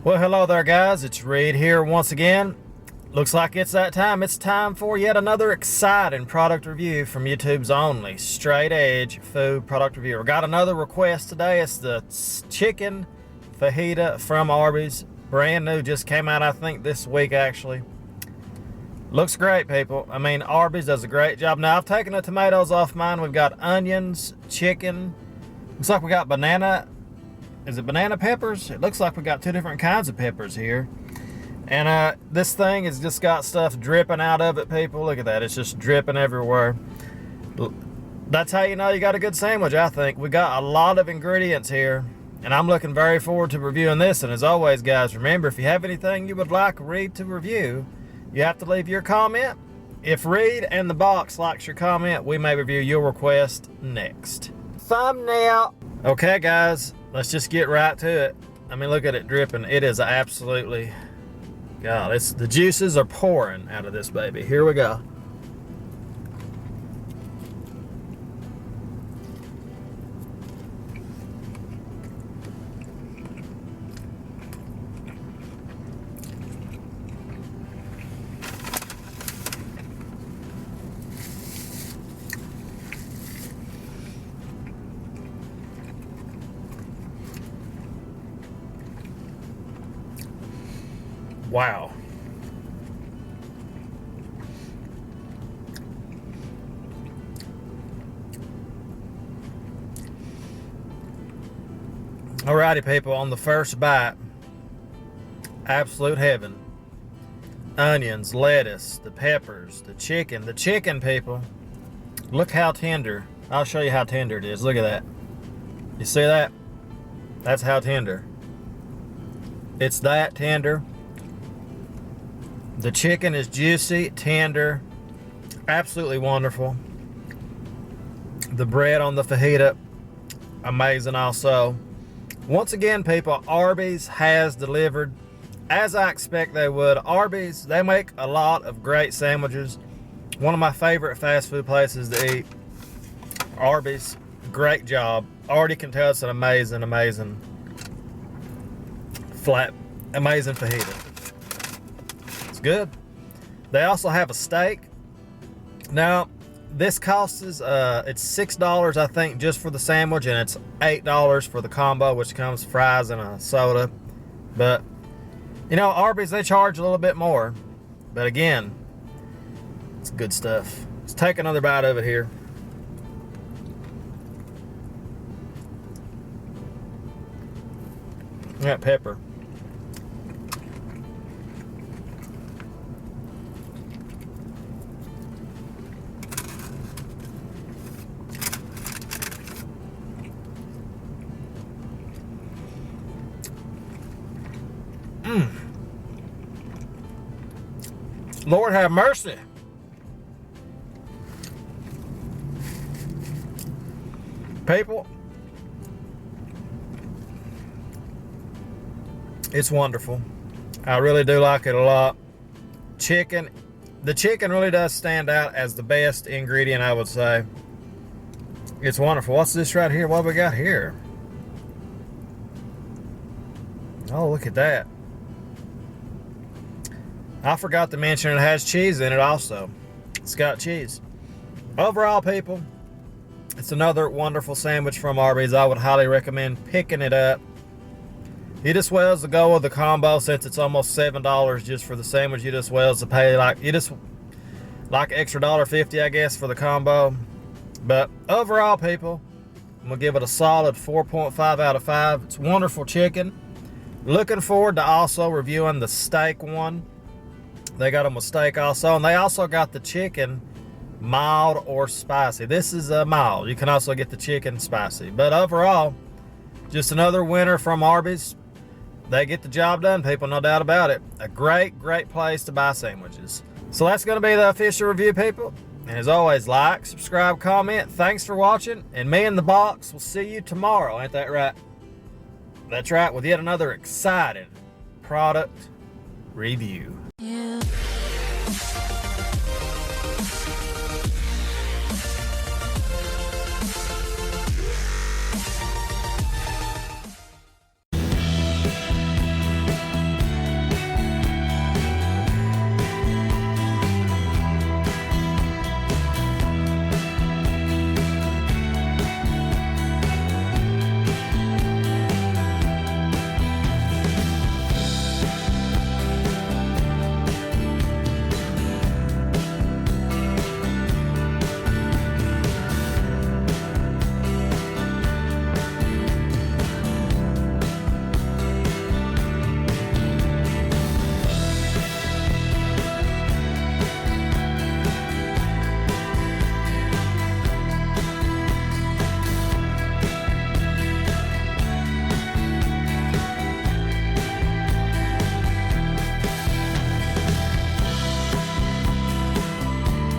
Well, hello there guys, it's Reed here once again. Looks like it's that time. It's time for yet another exciting product review from YouTube's only straight edge food product reviewer. Got another request today. It's the chicken fajita from Arby's. Brand new, just came out I think this week actually. Looks great, people. I mean, Arby's does a great job. Now I've taken the tomatoes off mine. We've got onions, chicken. Looks like we got banana. Is it banana peppers? It looks like we got two different kinds of peppers here. And this thing has just got stuff dripping out of it, people. Look at that. It's just dripping everywhere. That's how you know you got a good sandwich, I think. We got a lot of ingredients here, and I'm looking very forward to reviewing this. And as always, guys, remember, if you have anything you would like Reed to review, you have to leave your comment. If Reed and the box likes your comment, we may review your request next. Thumbnail. Okay, guys. Let's just get right to it. I mean, look at it dripping. It is absolutely, God, the juices are pouring out of this baby. Here we go. Wow. Alrighty, people, on the first bite, absolute heaven. Onions, lettuce, the peppers, the chicken, people. Look how tender. I'll show you how tender it is. Look at that. You see that? That's how tender. It's that tender. The chicken is juicy, tender, absolutely wonderful. The bread on the fajita, amazing also. Once again, people, Arby's has delivered as I expect they would. Arby's, they make a lot of great sandwiches. One of my favorite fast food places to eat. Arby's, great job. Already can tell it's an amazing fajita. Good. They also have a steak. Now this costs us it's $6 I think just for the sandwich, and it's $8 for the combo, which comes fries and a soda. But you know, Arby's, they charge a little bit more, but again, it's good stuff. Let's take another bite of it here. That pepper. Lord have mercy. People, it's wonderful. I really do like it a lot. Chicken, the chicken really does stand out as the best ingredient, I would say. It's wonderful. What's this right here? What we got here? Oh, look at that. I forgot to mention it has cheese in it also. It's got cheese. Overall, people, it's another wonderful sandwich from Arby's. I would highly recommend picking it up. You just well as to go with the combo, since it's almost $7 just for the sandwich. You just well as to pay like extra $1.50 I guess for the combo. But overall, people, I'm gonna give it a solid 4.5 out of 5. It's wonderful chicken. Looking forward to also reviewing the steak one. They got them with steak also, and they also got the chicken mild or spicy. This is mild. You can also get the chicken spicy. But overall, just another winner from Arby's. They get the job done, people, no doubt about it. A great place to buy sandwiches. So that's going to be the official review, people. And as always, like, subscribe, comment. Thanks for watching. And me and the box will see you tomorrow. Ain't that right? That's right, with yet another exciting product review.